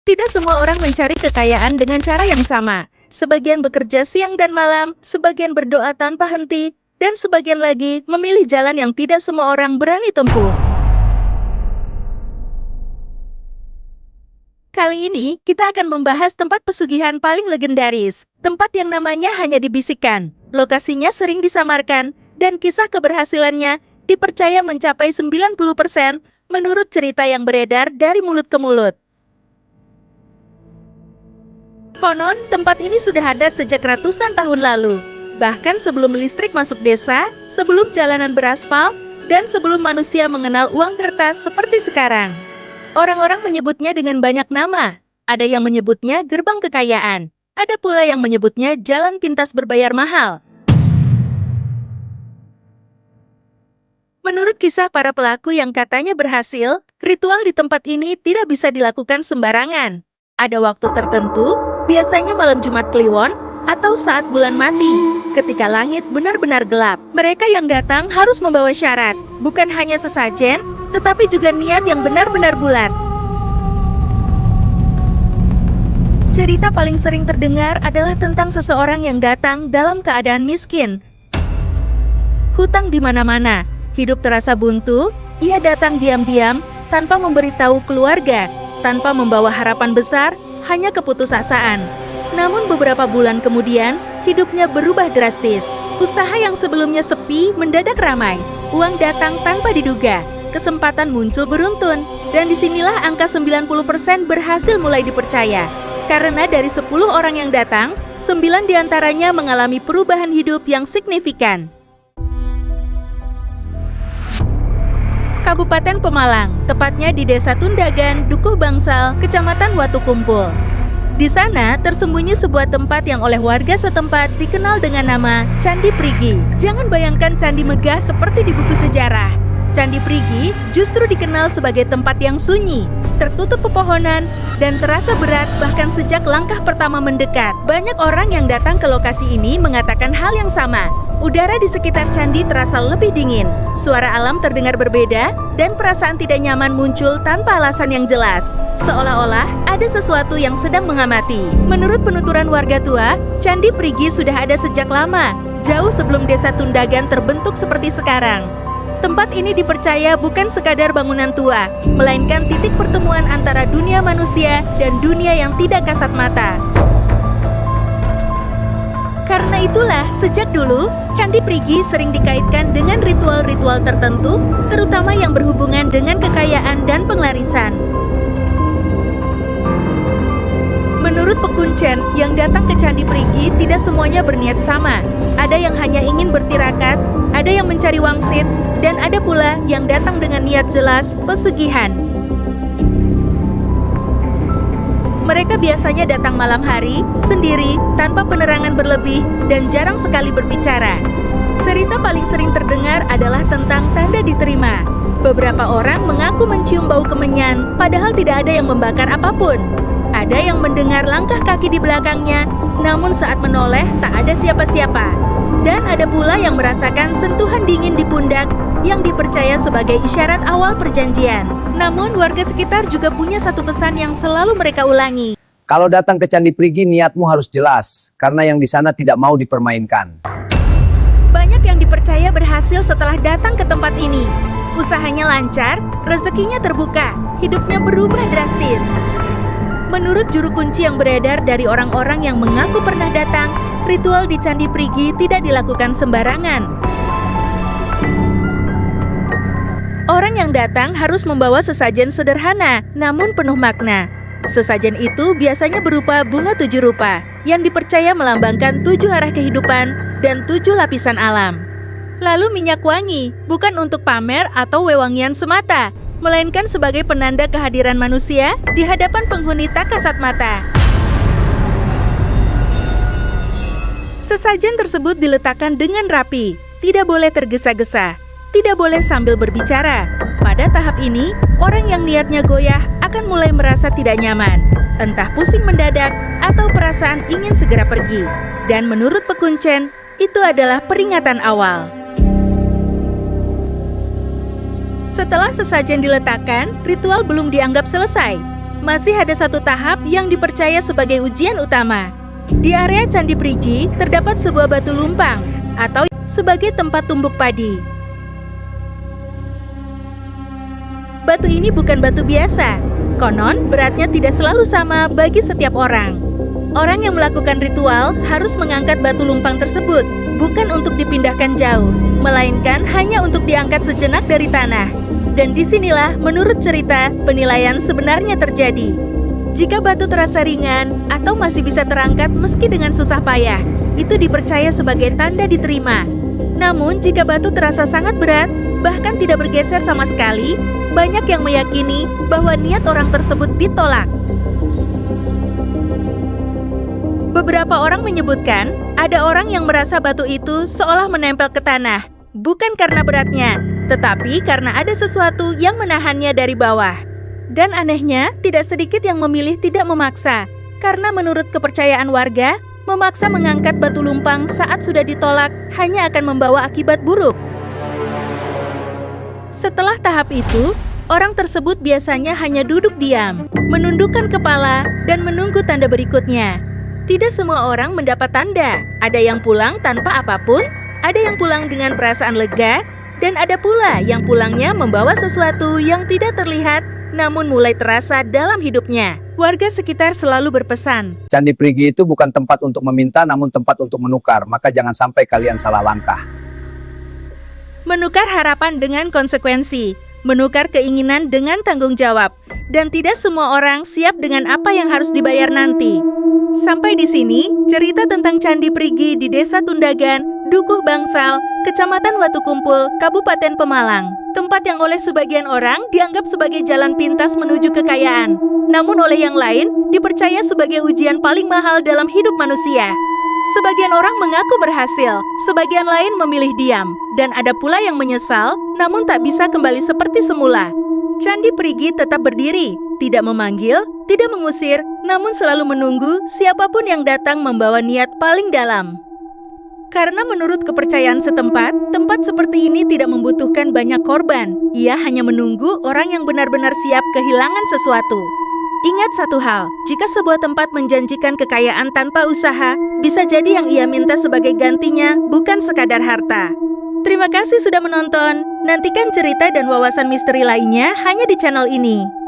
Tidak semua orang mencari kekayaan dengan cara yang sama. Sebagian bekerja siang dan malam, sebagian berdoa tanpa henti, dan sebagian lagi memilih jalan yang tidak semua orang berani tempuh. Kali ini, kita akan membahas tempat pesugihan paling legendaris. Tempat yang namanya hanya dibisikkan, lokasinya sering disamarkan, dan kisah keberhasilannya dipercaya mencapai 90% menurut cerita yang beredar dari mulut ke mulut. Konon, tempat ini sudah ada sejak ratusan tahun lalu. Bahkan sebelum listrik masuk desa, sebelum jalanan beraspal, dan sebelum manusia mengenal uang kertas seperti sekarang. Orang-orang menyebutnya dengan banyak nama. Ada yang menyebutnya gerbang kekayaan. Ada pula yang menyebutnya jalan pintas berbayar mahal. Menurut kisah para pelaku yang katanya berhasil, ritual di tempat ini tidak bisa dilakukan sembarangan. Ada waktu tertentu, biasanya malam Jumat Kliwon, atau saat bulan mati, ketika langit benar-benar gelap. Mereka yang datang harus membawa syarat, bukan hanya sesajen, tetapi juga niat yang benar-benar bulat. Cerita paling sering terdengar adalah tentang seseorang yang datang dalam keadaan miskin. Hutang di mana-mana, hidup terasa buntu, ia datang diam-diam, tanpa memberitahu keluarga, tanpa membawa harapan besar, hanya keputusasaan. Namun beberapa bulan kemudian, hidupnya berubah drastis. Usaha yang sebelumnya sepi mendadak ramai. Uang datang tanpa diduga. Kesempatan muncul beruntun. Dan disinilah angka 90% berhasil mulai dipercaya. Karena dari 10 orang yang datang, 9 diantaranya mengalami perubahan hidup yang signifikan. Kabupaten Pemalang, tepatnya di Desa Tundagan, Dukuh Bangsal, Kecamatan Watu Kumpul. Di sana tersembunyi sebuah tempat yang oleh warga setempat dikenal dengan nama Candi Prigi. Jangan bayangkan candi megah seperti di buku sejarah. Candi Prigi justru dikenal sebagai tempat yang sunyi, tertutup pepohonan, dan terasa berat bahkan sejak langkah pertama mendekat. Banyak orang yang datang ke lokasi ini mengatakan hal yang sama. Udara di sekitar candi terasa lebih dingin, suara alam terdengar berbeda, dan perasaan tidak nyaman muncul tanpa alasan yang jelas. Seolah-olah ada sesuatu yang sedang mengamati. Menurut penuturan warga tua, Candi Prigi sudah ada sejak lama, jauh sebelum Desa Tundagan terbentuk seperti sekarang. Tempat ini dipercaya bukan sekadar bangunan tua, melainkan titik pertemuan antara dunia manusia dan dunia yang tidak kasat mata. Karena itulah, sejak dulu, Candi Prigi sering dikaitkan dengan ritual-ritual tertentu, terutama yang berhubungan dengan kekayaan dan penglarisan. Menurut pekuncen, yang datang ke Candi Prigi tidak semuanya berniat sama. Ada yang hanya ingin bertirakat, ada yang mencari wangsit, dan ada pula yang datang dengan niat jelas, pesugihan. Mereka biasanya datang malam hari, sendiri, tanpa penerangan berlebih, dan jarang sekali berbicara. Cerita paling sering terdengar adalah tentang tanda diterima. Beberapa orang mengaku mencium bau kemenyan, padahal tidak ada yang membakar apapun. Ada yang mendengar langkah kaki di belakangnya, namun saat menoleh tak ada siapa-siapa. Dan ada pula yang merasakan sentuhan dingin di pundak yang dipercaya sebagai isyarat awal perjanjian. Namun warga sekitar juga punya satu pesan yang selalu mereka ulangi. Kalau datang ke Candi Prigi, niatmu harus jelas, karena yang di sana tidak mau dipermainkan. Banyak yang dipercaya berhasil setelah datang ke tempat ini. Usahanya lancar, rezekinya terbuka, hidupnya berubah drastis. Menurut juru kunci yang beredar dari orang-orang yang mengaku pernah datang, ritual di Candi Prigi tidak dilakukan sembarangan. Orang yang datang harus membawa sesajen sederhana, namun penuh makna. Sesajen itu biasanya berupa bunga 7 rupa, yang dipercaya melambangkan 7 arah kehidupan dan 7 lapisan alam. Lalu minyak wangi, bukan untuk pamer atau wewangian semata, melainkan sebagai penanda kehadiran manusia di hadapan penghuni tak kasat mata. Sesajen tersebut diletakkan dengan rapi, tidak boleh tergesa-gesa, tidak boleh sambil berbicara. Pada tahap ini, orang yang niatnya goyah akan mulai merasa tidak nyaman, entah pusing mendadak atau perasaan ingin segera pergi. Dan menurut pekuncen, itu adalah peringatan awal. Setelah sesajen diletakkan, ritual belum dianggap selesai. masih ada satu tahap yang dipercaya sebagai ujian utama. Di area Candi Prigi terdapat sebuah batu lumpang atau sebagai tempat tumbuk padi. Batu ini bukan batu biasa. Konon, beratnya tidak selalu sama bagi setiap orang. Orang yang melakukan ritual harus mengangkat batu lumpang tersebut, bukan untuk dipindahkan jauh, melainkan hanya untuk diangkat sejenak dari tanah. Dan disinilah menurut cerita, penilaian sebenarnya terjadi. Jika batu terasa ringan atau masih bisa terangkat meski dengan susah payah, itu dipercaya sebagai tanda diterima. Namun, jika batu terasa sangat berat, bahkan tidak bergeser sama sekali, banyak yang meyakini bahwa niat orang tersebut ditolak. Beberapa orang menyebutkan, ada orang yang merasa batu itu seolah menempel ke tanah, bukan karena beratnya, tetapi karena ada sesuatu yang menahannya dari bawah. Dan anehnya, tidak sedikit yang memilih tidak memaksa, karena menurut kepercayaan warga, memaksa mengangkat batu lumpang saat sudah ditolak hanya akan membawa akibat buruk. Setelah tahap itu, orang tersebut biasanya hanya duduk diam, menundukkan kepala, dan menunggu tanda berikutnya. Tidak semua orang mendapat tanda. Ada yang pulang tanpa apapun, ada yang pulang dengan perasaan lega, dan ada pula yang pulangnya membawa sesuatu yang tidak terlihat namun mulai terasa dalam hidupnya. Warga sekitar selalu berpesan, Candi Prigi itu bukan tempat untuk meminta, namun tempat untuk menukar. Maka jangan sampai kalian salah langkah. menukar harapan dengan konsekuensi, menukar keinginan dengan tanggung jawab, dan tidak semua orang siap dengan apa yang harus dibayar nanti. Sampai di sini, cerita tentang Candi Prigi di Desa Tundagan, Dukuh Bangsal, Kecamatan Watu Kumpul, Kabupaten Pemalang. Tempat yang oleh sebagian orang dianggap sebagai jalan pintas menuju kekayaan. Namun oleh yang lain, dipercaya sebagai ujian paling mahal dalam hidup manusia. Sebagian orang mengaku berhasil, sebagian lain memilih diam, dan ada pula yang menyesal, namun tak bisa kembali seperti semula. Candi Prigi tetap berdiri, tidak memanggil, tidak mengusir, namun selalu menunggu siapapun yang datang membawa niat paling dalam. Karena menurut kepercayaan setempat, tempat seperti ini tidak membutuhkan banyak korban. Ia hanya menunggu orang yang benar-benar siap kehilangan sesuatu. Ingat satu hal, jika sebuah tempat menjanjikan kekayaan tanpa usaha, bisa jadi yang ia minta sebagai gantinya bukan sekadar harta. Terima kasih sudah menonton. Nantikan cerita dan wawasan misteri lainnya hanya di channel ini.